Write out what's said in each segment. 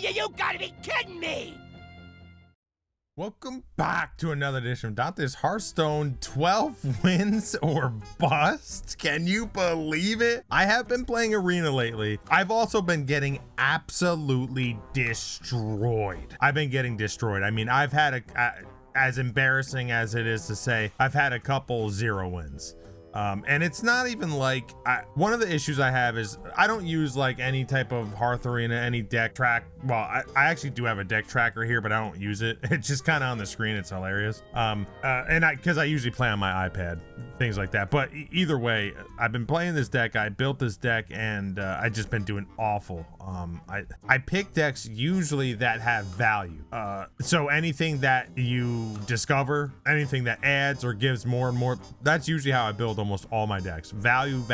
You gotta be kidding me! Welcome back to another edition of Dante's Hearthstone 12 wins or bust. Can you believe it? I have been playing Arena lately. I've also been getting absolutely destroyed. I mean, I've had as embarrassing as it is to say, I've had a couple 0 wins. And it's not even like, one of the issues I have is I don't use like any type of Hearth Arena, any deck track. Well, I actually do have a deck tracker here, but I don't use it. It's just kind of on the screen. It's hilarious. Cause I usually play on my iPad, things like that. But either way, I've been playing this deck. I built this deck and I just been doing awful. I pick decks usually that have value. So anything that you discover, anything that adds or gives more and more, that's usually how I build almost all my decks. Value.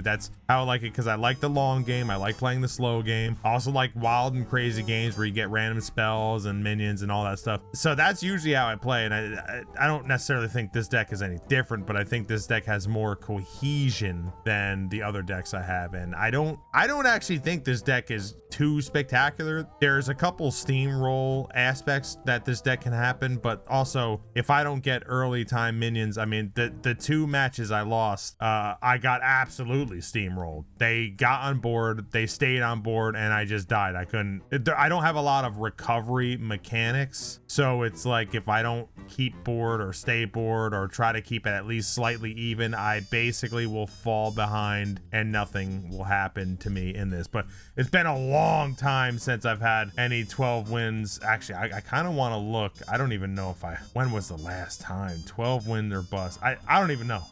That's how I like it, because I like the long game. I like playing the slow game. I also like wild and crazy games where you get random spells and minions and all that stuff. So that's usually how I play, and I don't necessarily think this deck is any different, but I think this deck has more cohesion than the other decks I have. And I don't actually think this deck is too spectacular. There's a couple steamroll aspects that this deck can happen, but also if I don't get early time minions, I mean, the 2 matches I lost, I got absolutely steamrolled. They got on board, they stayed on board, and I just died. I don't have a lot of recovery mechanics, so it's like if I don't keep board or stay board or try to keep it at least slightly even, I basically will fall behind and nothing will happen to me in this. But it's been a long time since I've had any 12 wins. Actually, I kind of want to look. I don't even know when was the last time 12 win or bust. I don't even know.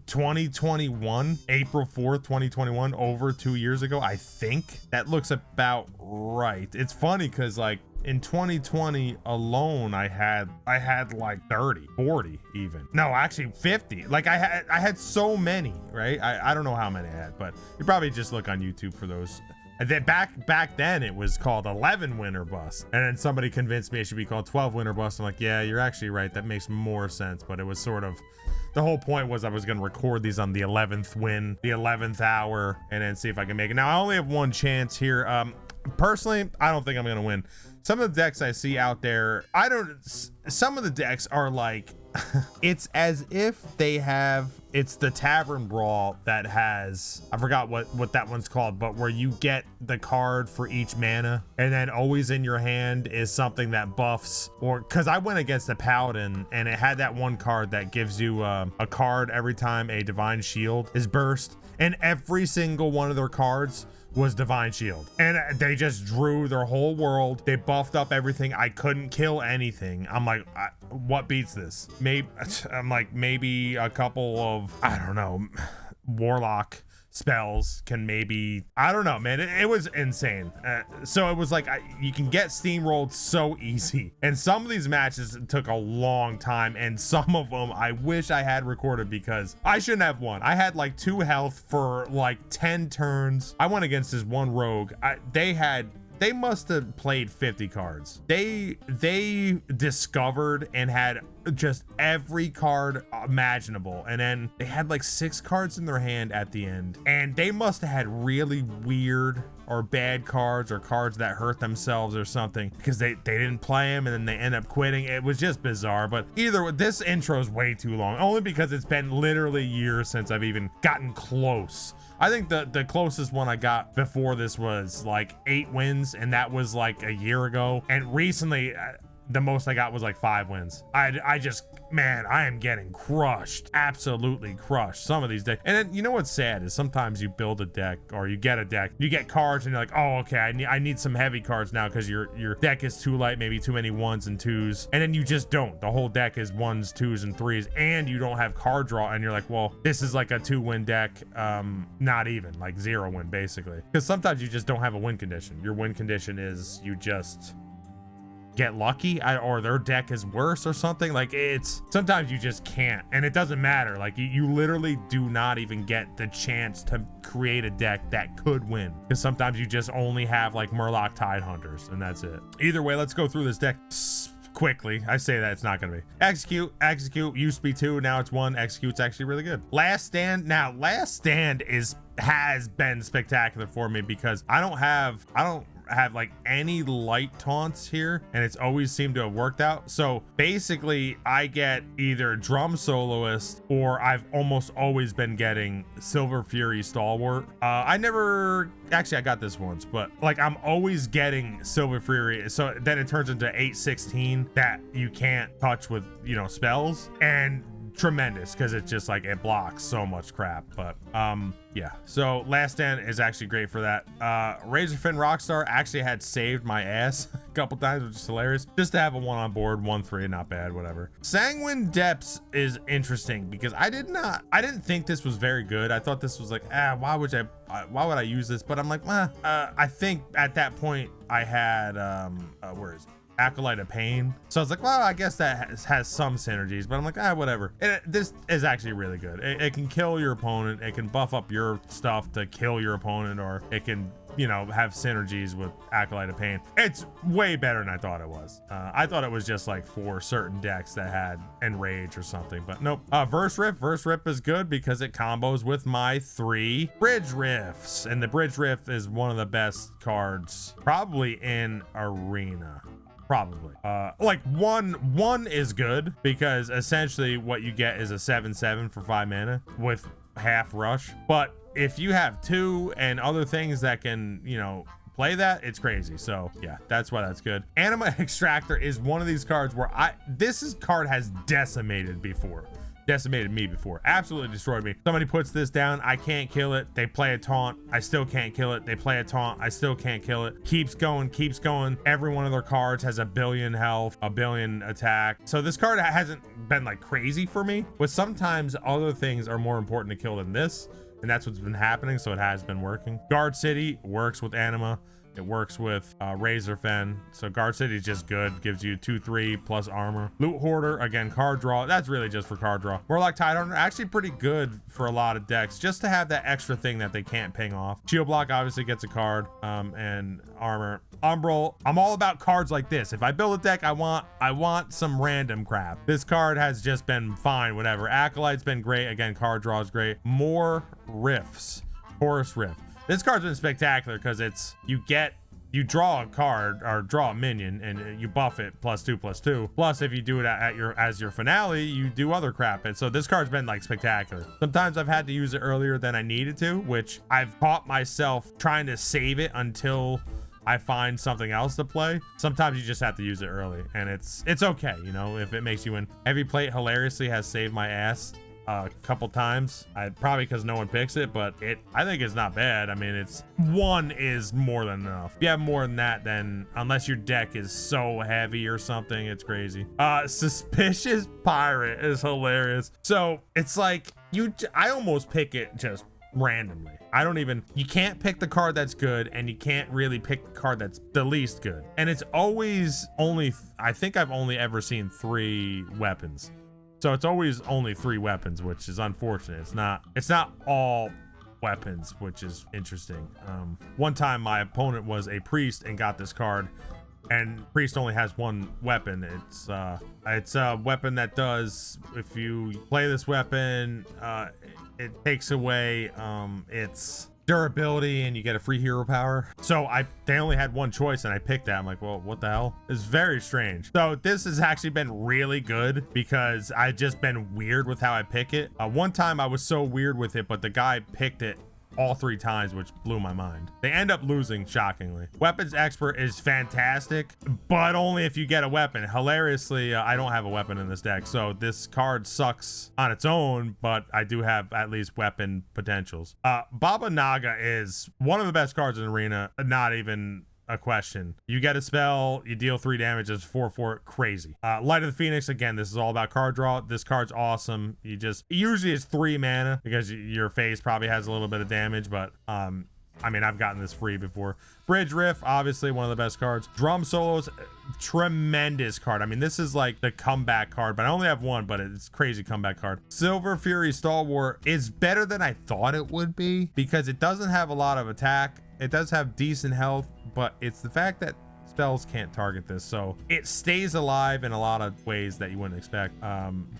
2021, April 4th, 2021, over 2 years ago. I think that looks about right. It's funny because like in 2020 alone, I had like 30, 40 even. No, actually 50. Like I had so many, right? I don't know how many I had, but you probably just look on YouTube for those. And then back then it was called 11 win or bust. And then somebody convinced me it should be called 12 win or bust. I'm like, yeah, you're actually right. That makes more sense. But it was sort of, the whole point was I was going to record these on the 11th win, the 11th hour, and then see if I can make it. Now I only have one chance here. Personally, I don't think I'm going to win. Some of the decks I see out there, some of the decks are like, it's as if they have, it's the Tavern Brawl that has, I forgot what that one's called, but where you get the card for each mana and then always in your hand is something that buffs, or because I went against the Paladin and it had that one card that gives you a card every time a Divine Shield is burst, and every single one of their cards was Divine Shield, and they just drew their whole world. They buffed up everything. I couldn't kill anything. I'm like, what beats this? Maybe a couple of, I don't know, Warlock spells can maybe, I don't know, man. It was insane. So it was like you can get steamrolled so easy, and some of these matches took a long time, and some of them I wish I had recorded because I shouldn't have won. I had like 2 health for like 10 turns. I went against this one rogue. They must have played 50 cards. They discovered and had just every card imaginable, and then they had like 6 cards in their hand at the end, and they must have had really weird or bad cards or cards that hurt themselves or something, because they didn't play them and then they end up quitting. It was just bizarre. But either way, this intro is way too long, only because it's been literally years since I've even gotten close. I think the closest one I got before this was like 8 wins, and that was like a year ago. And recently, the most I got was like 5 wins. I just, man, I am getting crushed, absolutely crushed some of these decks. And then, you know what's sad is sometimes you build a deck or you get a deck, you get cards and you're like, oh, okay, I need some heavy cards now because your deck is too light, maybe too many 1s and 2s, and then you just don't. The whole deck is 1s, 2s, and 3s, and you don't have card draw, and you're like, well, this is like a 2-win deck, not even, like 0 win basically. Because sometimes you just don't have a win condition. Your win condition is you just get lucky, or their deck is worse or something. Like, it's sometimes you just can't, and it doesn't matter. Like, you literally do not even get the chance to create a deck that could win, because sometimes you just only have like Murloc Tidehunters and that's it. Either way, let's go through this deck quickly. I say that it's not gonna be execute used to be 2, now it's 1. Execute's actually really good. Last Stand, now Last Stand has been spectacular for me because I don't have like any light taunts here, and it's always seemed to have worked out. So basically I get either drum soloist, or I've almost always been getting Silver Fury Stalwart. I never actually, I got this once, but like I'm always getting Silver Fury, so then it turns into 816 that you can't touch with, you know, spells, and tremendous because it's just like it blocks so much crap. But yeah, so Last Stand is actually great for that. Razorfin Rockstar actually had saved my ass a couple times, which is hilarious. Just to have a one on board, 1-3, not bad, whatever. Sanguine Depths is interesting because I didn't think this was very good. I thought this was like, why would I use this? But I'm like, I think at that point I had where is it? Acolyte of Pain. So I was like, well, I guess that has some synergies, but I'm like, whatever. This is actually really good. It can kill your opponent. It can buff up your stuff to kill your opponent, or it can, you know, have synergies with Acolyte of Pain. It's way better than I thought it was. I thought it was just like for certain decks that had Enrage or something, but nope. Verse Rip is good because it combos with my 3 Bridge Rifts, and the Bridge Rift is one of the best cards probably in Arena. Probably. Like one is good because essentially what you get is a 7/7 for 5 mana with half rush. But if you have 2 and other things that can, you know, play that, it's crazy. So yeah, that's why that's good. Anima Extractor is one of these cards where this card has decimated me before, absolutely destroyed me. Somebody puts this down, I can't kill it, they play a taunt, I still can't kill it, they play a taunt, I still can't kill it, keeps going. Every one of their cards has 1 billion health, 1 billion attack. So this card hasn't been like crazy for me, but sometimes other things are more important to kill than this, and that's what's been happening. So it has been working. Guard City works with Anima. It works with Razorfen. So Guard City is just good. Gives you 2/3 plus armor. Loot Hoarder, again, card draw. That's really just for card draw. Warlock Tidehunter, actually pretty good for a lot of decks, just to have that extra thing that they can't ping off. Shield Block obviously gets a card, and armor. Umbral, I'm all about cards like this. If I build a deck, I want some random crap. This card has just been fine, whatever. Acolyte's been great. Again, card draw is great. More Rifts. Chorus Rift. This card's been spectacular because it's, you draw a card or draw a minion and you buff it +2/+2. Plus, if you do it as your finale, you do other crap. And so this card's been like spectacular. Sometimes I've had to use it earlier than I needed to, which I've caught myself trying to save it until I find something else to play. Sometimes you just have to use it early, and it's okay, you know, if it makes you win. Heavy Plate hilariously has saved my ass a couple times. Probably because no one picks it, but I think it's not bad. I mean, it's 1 is more than enough. If you have more than that, then unless your deck is so heavy or something, it's crazy. Suspicious Pirate is hilarious. So it's like I almost pick it just randomly. You can't pick the card that's good, and you can't really pick the card that's the least good. And it's always I think I've only ever seen 3 weapons. So it's always only 3 weapons, which is unfortunate. It's not all weapons, which is interesting. One time my opponent was a priest and got this card, and priest only has 1 weapon. It's a weapon that does, if you play this weapon, it takes away its durability and you get a free hero power. So they only had 1 choice and I picked that. I'm like, well, what the hell? It's very strange. So this has actually been really good because I've just been weird with how I pick it. One time I was so weird with it, but the guy picked it all 3 times, which blew my mind. They end up losing, shockingly. Weapons Expert is fantastic, but only if you get a weapon. Hilariously, I don't have a weapon in this deck, so this card sucks on its own, but I do have at least weapon potentials. Baba Naga is one of the best cards in Arena, not even a question. You get a spell, you deal 3 damage, it's 4/4, crazy. Light of the Phoenix, again, this is all about card draw. This card's awesome. Usually it's 3 mana because your face probably has a little bit of damage, but I mean, I've gotten this free before. Bridge Riff, obviously one of the best cards. Drum Solos, tremendous card. I mean, this is like the comeback card, but I only have 1, but it's crazy comeback card. Silver Fury Stalwart is better than I thought it would be because it doesn't have a lot of attack. It does have decent health, but it's the fact that spells can't target this, so it stays alive in a lot of ways that you wouldn't expect.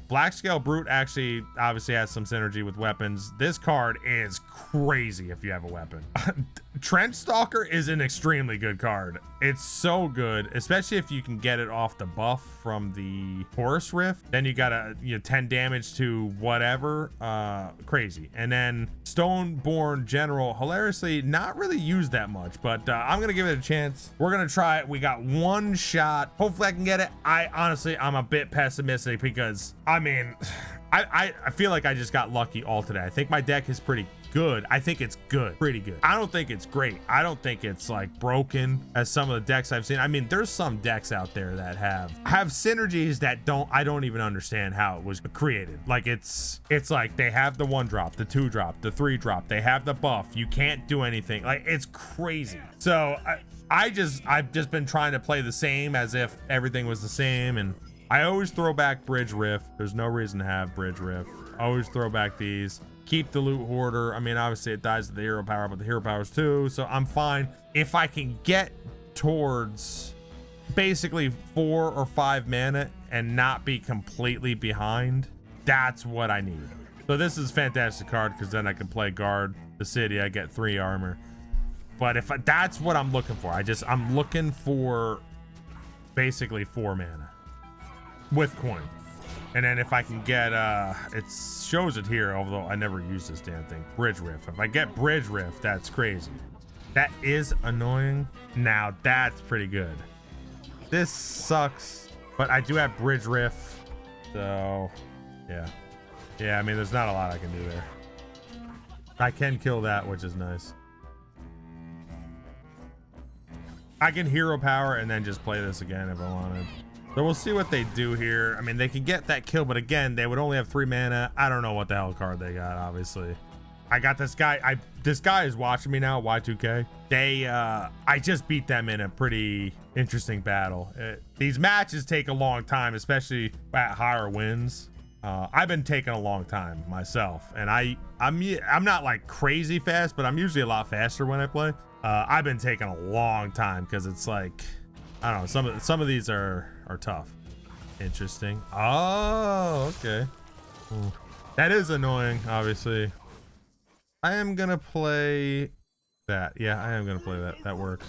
Black Scale Brute actually obviously has some synergy with weapons. This card is crazy if you have a weapon. Trench Stalker is an extremely good card. It's so good, especially if you can get it off the buff from the Horus Rift. Then you got a 10 damage to whatever, crazy. And then Stoneborn General, hilariously not really used that much, but I'm gonna give it a chance. We're gonna try it. We got one shot. Hopefully I can get it. I'm a bit pessimistic because I mean, I feel like I just got lucky all today. I think my deck is pretty good. I think it's good, pretty good. I don't think it's great. I don't think it's like broken as some of the decks I've seen. I mean, there's some decks out there that have synergies that I don't even understand how it was created. Like it's like they have the 1-drop, the 2-drop, the 3-drop. They have the buff. You can't do anything. Like it's crazy. So I've just been trying to play the same as if everything was the same, and I always throw back Bridge Rift. There's no reason to have Bridge Rift. Always throw back these. Keep the Loot Hoarder. I mean, obviously it dies to the hero power, but the hero powers too, so I'm fine. If I can get towards basically 4 or 5 mana and not be completely behind, that's what I need. So this is a fantastic card because then I can play guard the city. I get 3 armor. But that's what I'm looking for. I'm looking for basically 4 mana with coin. And then if I can get, it shows it here, although I never use this damn thing, Bridge Rift. If I get Bridge Rift, that's crazy. That is annoying. Now that's pretty good. This sucks, but I do have Bridge Rift. So yeah. Yeah, I mean, there's not a lot I can do there. I can kill that, which is nice. I can hero power and then just play this again if I wanted. So we'll see what they do here. I mean, they can get that kill, but again, they would only have 3 mana. I don't know what the hell card they got, obviously. I got this guy. This guy is watching me now, Y2K. I just beat them in a pretty interesting battle. These matches take a long time, especially at higher wins. I've been taking a long time myself, and I'm not like crazy fast, but I'm usually a lot faster when I play. I've been taking a long time because it's like, I don't know, some of these are tough. Interesting. Oh, okay. That is annoying, obviously. I am gonna play that. Yeah, I am gonna play that. That works.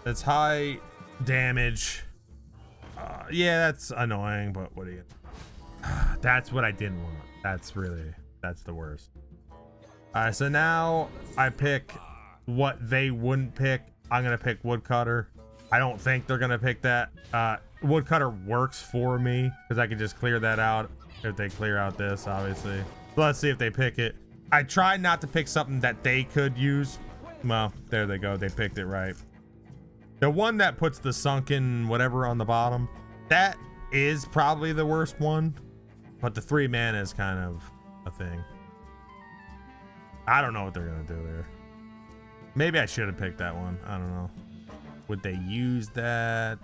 That's high damage. Yeah, that's annoying, but what do you... That's what I didn't want. That's the worst. So now I pick what they wouldn't pick. I'm gonna pick Woodcutter. I don't think they're gonna pick that. Woodcutter works for me because I can just clear that out if they clear out this, obviously. So let's see if they pick it. I tried not to pick something that they could use. Well, there they go. They picked it right. The one that puts the sunken whatever on the bottom, that is probably the worst one. But the 3 mana is kind of a thing. I don't know what they're gonna do there. Maybe I should have picked that one. I don't know. Would they use that?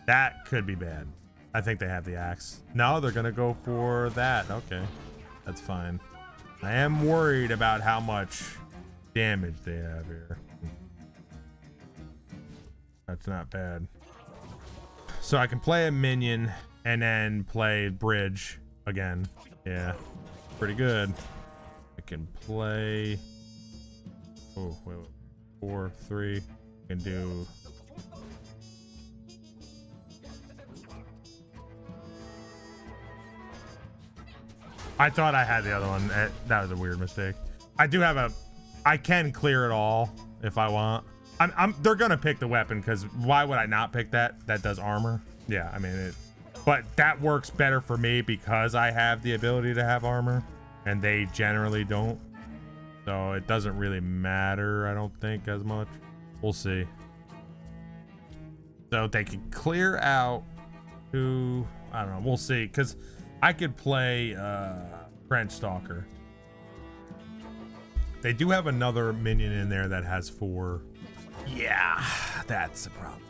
That could be bad. I think they have the axe. No, they're gonna go for that. Okay, that's fine. I am worried about how much damage they have here. That's not bad. So I can play a minion and then play bridge again. Yeah, pretty good. I can play... Oh, wait. 4, 3. I can do... I thought I had the other one. That was a weird mistake. I can clear it all if I want. They're gonna pick the weapon because why would I not pick that? That does armor. Yeah, I mean but that works better for me because I have the ability to have armor and they generally don't. So it doesn't really matter, I don't think, as much. We'll see. So they can clear out who, I don't know, we'll see, because I could play Trench Stalker. They do have another minion in there that has 4. Yeah, that's a problem.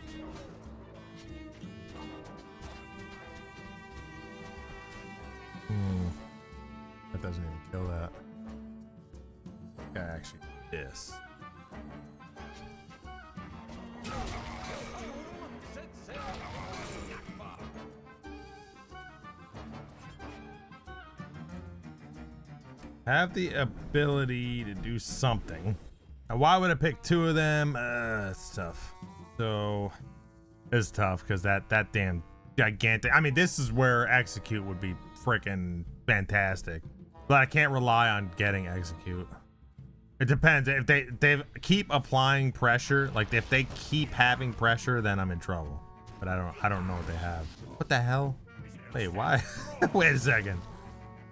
That doesn't even kill that. Okay, actually, this. Have the ability to do something. Now, why would I pick two of them? It's tough. So it's tough because that damn gigantic. I mean, this is where execute would be freaking fantastic, but I can't rely on getting execute. It depends. If they keep applying pressure, like if they keep having pressure, then I'm in trouble. But I don't know what they have. What the hell? Wait, why? Wait a second.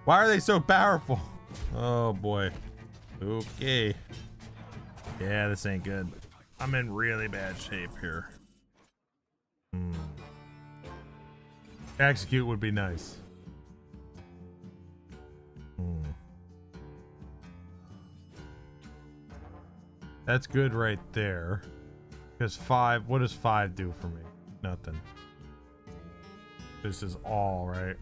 Why are they so powerful? Oh boy. Okay. Yeah, this ain't good. I'm in really bad shape here. Execute would be nice. That's good right there. Because 5, what does 5 do for me? Nothing. This is all right.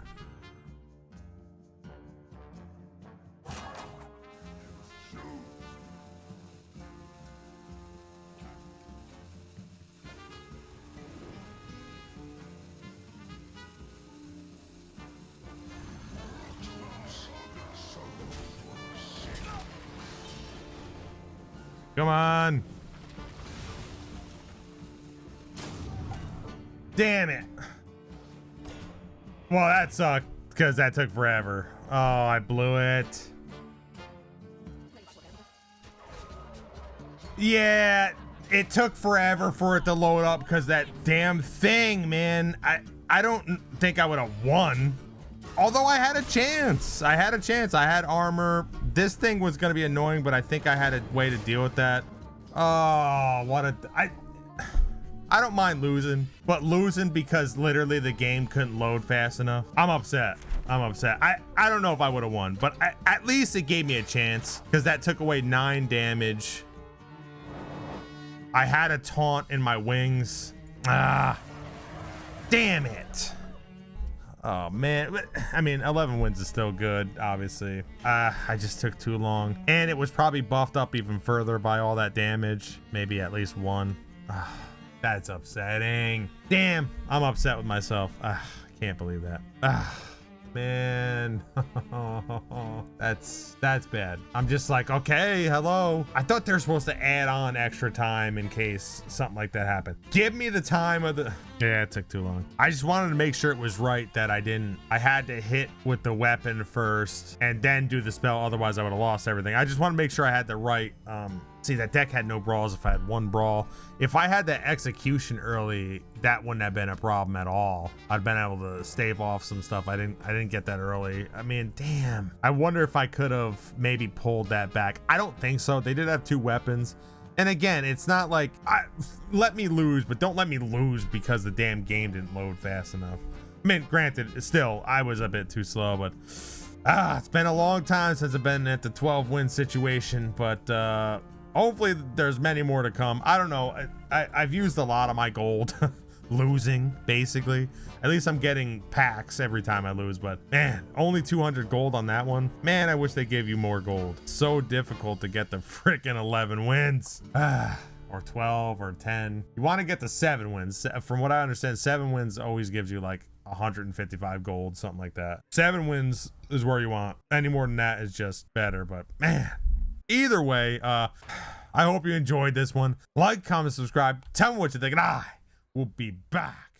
Come on. Damn it. Well, that sucked because that took forever. Oh, I blew it. Yeah, it took forever for it to load up because that damn thing, man. I don't think I would have won. Although I had a chance. I had armor. This thing was going to be annoying, but I think I had a way to deal with that. Oh, what a... I don't mind losing, but losing because literally the game couldn't load fast enough. I'm upset. I don't know if I would have won, but at least it gave me a chance because that took away 9 damage. I had a taunt in my wings. Ah, damn it. Oh man, I mean 11 wins is still good, obviously. I just took too long, and it was probably buffed up even further by all that damage. Maybe at least 1. That's upsetting. Damn, I'm upset with myself. I can't believe that. Man, that's bad. I'm just like, okay, hello. I thought they're supposed to add on extra time in case something like that happened. Give me the time of the... Yeah, it took too long. I just wanted to make sure it was right that I had to hit with the weapon first and then do the spell. Otherwise I would have lost everything. I just want to make sure I had the right, see, that deck had no brawls if I had 1 brawl. If I had the execution early, that wouldn't have been a problem at all. I'd been able to stave off some stuff. I didn't get that early. I mean, damn. I wonder if I could have maybe pulled that back. I don't think so. They did have 2 weapons. And again, it's not like, let me lose, but don't let me lose because the damn game didn't load fast enough. I mean, granted, still, I was a bit too slow, but it's been a long time since I've been at the 12-win situation, but hopefully there's many more to come. I don't know. I've used a lot of my gold losing, basically. At least I'm getting packs every time I lose, but man, only 200 gold on that one. Man, I wish they gave you more gold. So difficult to get the freaking 11 wins. Or 12 or 10. You want to get the 7 wins. From what I understand, 7 wins always gives you like 155 gold, something like that. 7 wins is where you want. Any more than that is just better, but man. Either way, I hope you enjoyed this one. Like, comment, subscribe. Tell me what you think, and I will be back.